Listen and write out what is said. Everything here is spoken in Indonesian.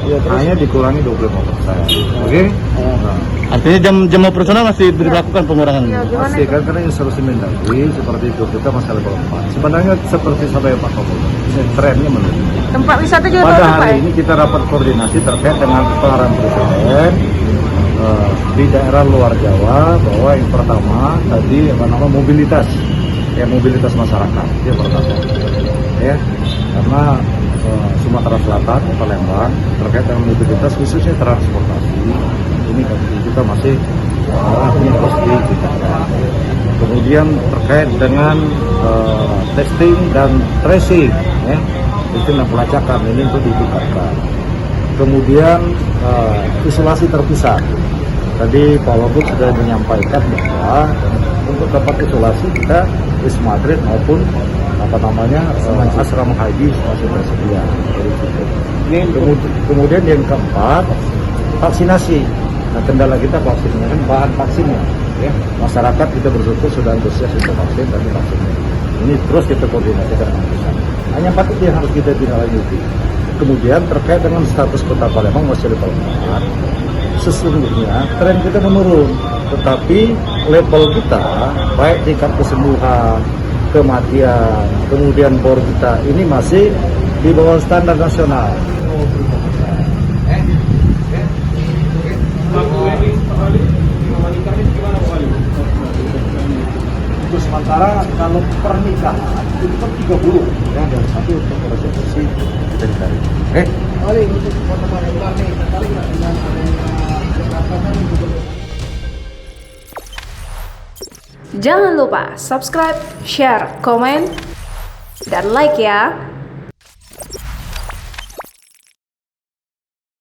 Ya, hanya dikurangi 25%. Oke? Artinya jam operasional masih dilakukan pengurangan. Masih kan karena instruksi Mendagri seperti itu, kita masih level 4. Sebenarnya seperti sampai Pak Kapolri, trennya menurun. Tempat wisata juga Pada tutup, hari Pak, ini kita rapat koordinasi terkait dengan pengarahan Presiden di daerah luar Jawa, bahwa yang pertama tadi mobilitas, mobilitas masyarakat itu yang pertama, ya, karena Sumatera Selatan, Palembang terkait dengan mobilitas khususnya transportasi ini kita masih ini terus ditingkatkan. Kemudian terkait dengan testing dan tracing, ya, testing dan pelacakan ini untuk ditingkatkan. Kemudian isolasi terpusat. Tadi Pak Wagub sudah menyampaikan bahwa untuk tempat isolasi kita Wisma Atlet maupun asrama haji masih tersedia. Kemudian yang keempat, vaksinasi. Nah, kendala kita vaksinnya kan bahan vaksinnya, ya. Masyarakat kita bersyukur sudah antusias untuk vaksin, tapi vaksinnya ini terus kita koordinasikan dengan kita. Hanya 4 itu yang harus kita tindak-lanjuti. Kemudian terkait dengan status Kota Palembang masih level 4, sesungguhnya tren kita menurun, tetapi level kita baik tingkat kesembuhan, kematian, kemudian bor kita ini masih di bawah standar nasional. Untuk sementara kalau pernikahan itu kan 30 ya, dan satu untuk resepsi kita ditarik. Oleh untuk Kota Palembang nih, tertarik nggak dengan Jangan lupa subscribe, share, komen, dan like ya.